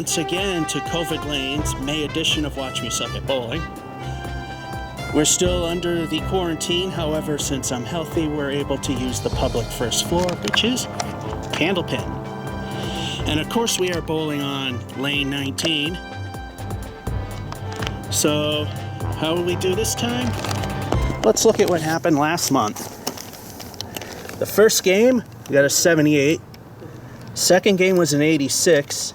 once again to COVID Lane's May edition of Watch Me Suck at Bowling. We're still under the quarantine, however, since I'm healthy, we're able to use the public first floor, which is Candlepin. And of course we are bowling on lane 19. So, how will we do this time? Let's look at what happened last month. The first game, we got a 78. Second game was an 86.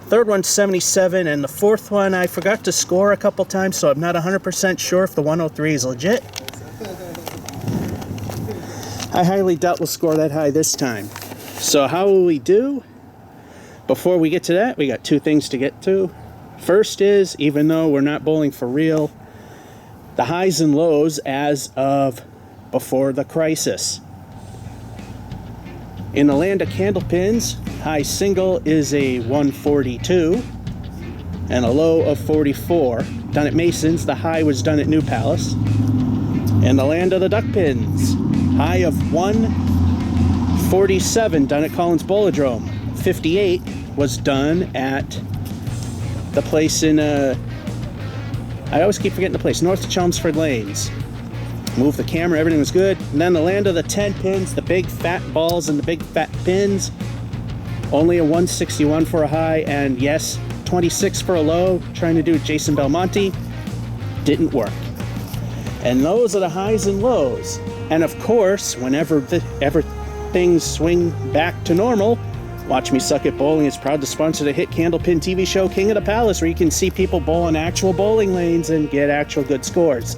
Third one, 77. And the fourth one, I forgot to score a couple times, so I'm not 100% sure if the 103 is legit. I highly doubt we'll score that high this time. So how will we do? Before we get to that, we got two things to get to. First is, even though we're not bowling for real, the highs and lows as of before the crisis. In the land of candlepins, high single is a 142 and a low of 44. Done at Mason's, the high was done at New Palace. In the land of the duck pins, high of 147 done at Collins Bowlodrome. 58 was done at the place in, I always keep forgetting the place, north of Chelmsford Lanes. Move the camera, everything was good. And then the land of the 10 pins, the big fat balls and the big fat pins. Only a 161 for a high, and yes, 26 for a low. Trying to do Jason Belmonte. Didn't work. And those are the highs and lows. And of course, whenever things swing back to normal, Watch Me Suck at Bowling is proud to sponsor the hit Candlepin TV show King of the Palace, where you can see people bowl on actual bowling lanes and get actual good scores.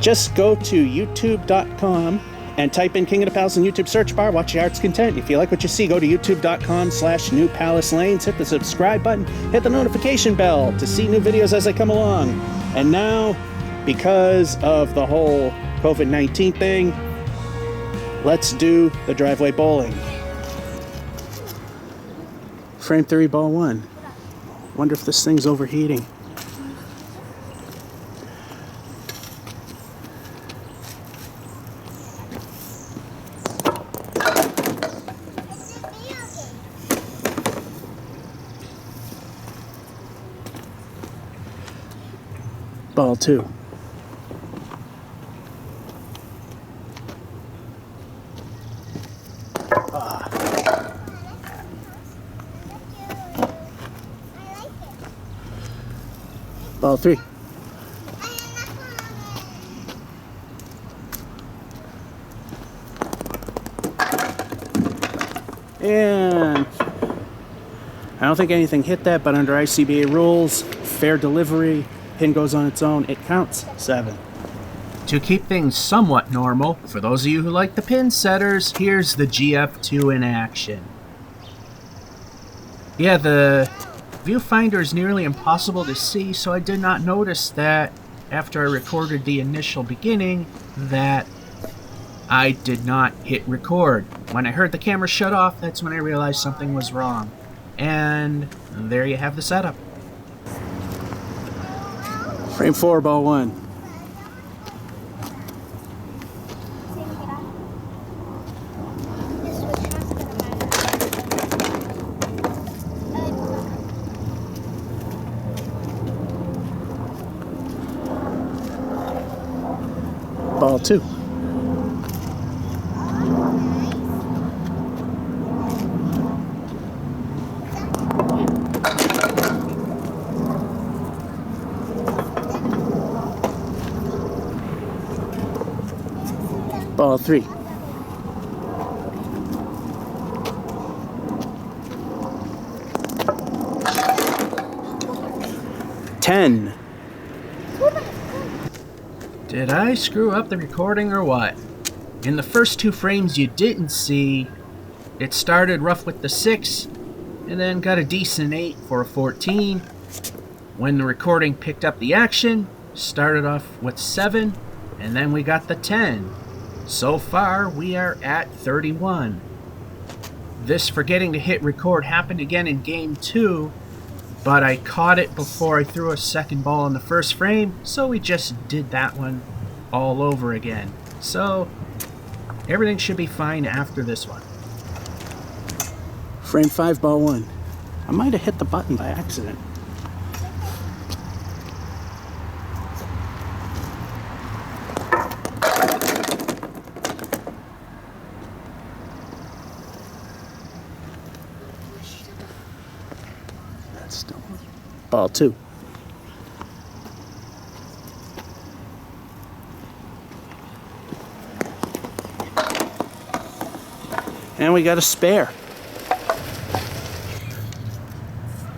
Just go to youtube.com and type in King of the Palace in YouTube search bar. Watch your heart's content. If you like what you see, go to youtube.com/New Palace Lanes. Hit the subscribe button. Hit the notification bell to see new videos as they come along. And now, because of the whole COVID-19 thing, let's do the driveway bowling. Frame 3, ball 1. Wonder if this thing's overheating. Ball 2. Ball 3. And I don't think anything hit that, but under ICBA rules, fair delivery, pin goes on its own, it counts 7. To keep things somewhat normal, for those of you who like the pin setters, here's the GF2 in action. Yeah, the viewfinder is nearly impossible to see, so I did not notice that after I recorded the initial beginning that I did not hit record. When I heard the camera shut off, that's when I realized something was wrong. And there you have the setup. Frame 4, ball 1. Ball 2. Ball 3. Ten. Did I screw up the recording or what? In the first 2 frames you didn't see, it started rough with the 6 and then got a decent 8 for a 14. When the recording picked up the action, started off with 7 and then we got the 10. So far we are at 31. This forgetting to hit record happened again in game 2, but I caught it before I threw a second ball in the first frame, so we just did that one all over again. So everything should be fine after this one. Frame 5, ball 1. I might have hit the button by accident. That's still ball 2. And we got a spare.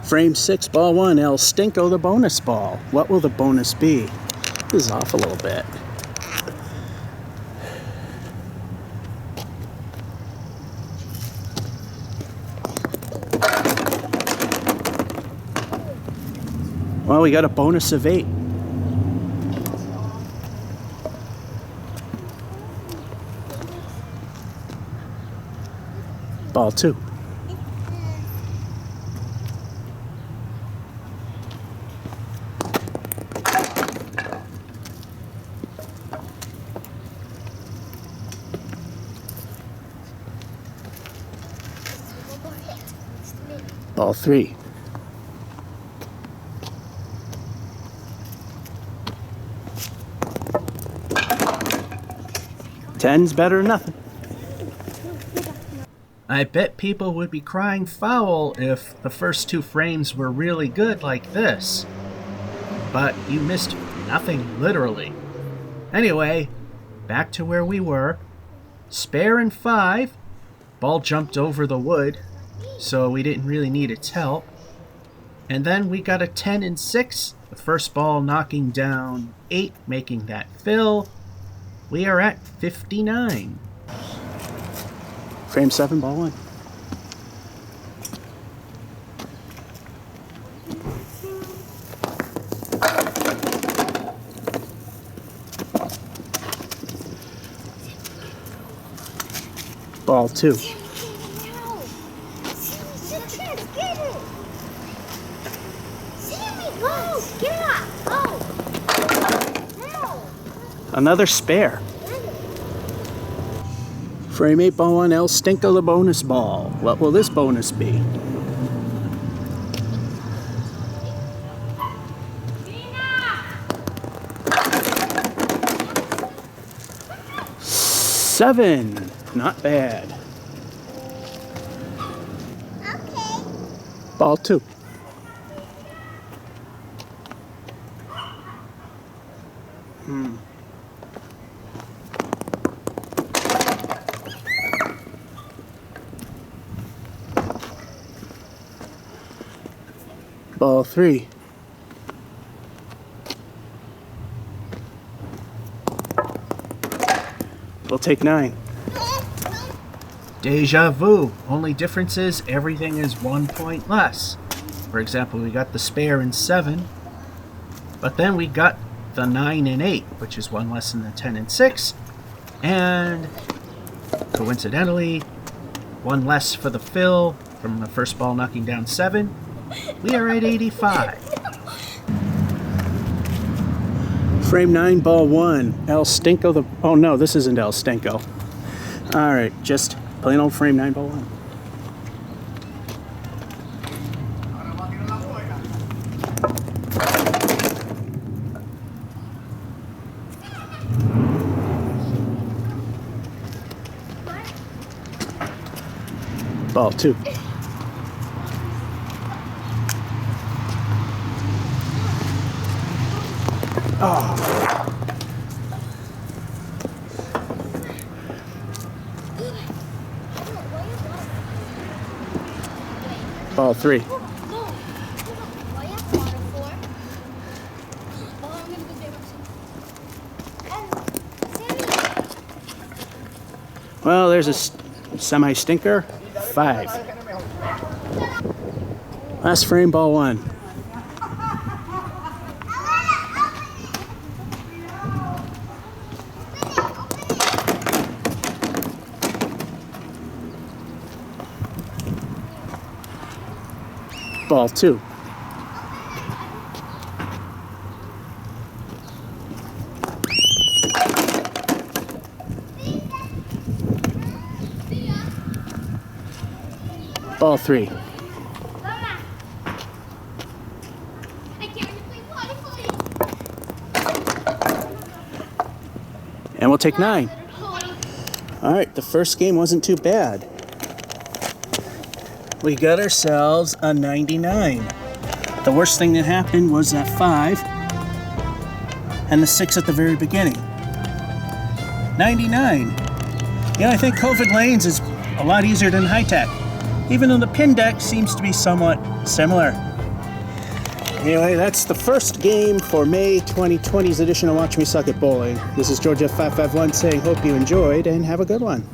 Frame 6, ball 1, El Stinko, the bonus ball. What will the bonus be? This is off a little bit. Well, we got a bonus of 8. Ball 2. Ball 3. Ten's better than nothing. I bet people would be crying foul if the first 2 frames were really good like this. But you missed nothing, literally. Anyway, back to where we were. Spare in 5. Ball jumped over the wood, so we didn't really need its help. And then we got a 10 and 6. The first ball knocking down 8, making that fill. We are at 59. Frame 7, ball 1. Ball 2. Another spare. Frame 8, ball 1, El Stinko, the bonus ball. What will this bonus be? Seven. Not bad. Okay. Ball 2. Ball 3. We'll take 9. Deja vu. Only difference is everything is 1 point less. For example, we got the spare in 7, but then we got the 9 and 8, which is 1 less than the 10 and 6, and coincidentally, 1 less for the fill from the first ball knocking down 7. We are at 85. Frame 9, ball 1, El Stinko, the... Oh no, this isn't El Stinko. Alright, just plain old frame 9, ball 1. Ball 2. Oh. Ball 3. Well, there's a semi-stinker. 5. Last frame, ball 1. Ball 2. Ball 3. we'll take 9. All right, the first game wasn't too bad. We got ourselves a 99. The worst thing that happened was that 5 and the 6 at the very beginning. 99. Yeah, I think COVID lanes is a lot easier than high tech, even though the pin deck seems to be somewhat similar. Anyway, that's the first game for May 2020's edition of Watch Me Suck at Bowling. This is George F551 saying hope you enjoyed and have a good one.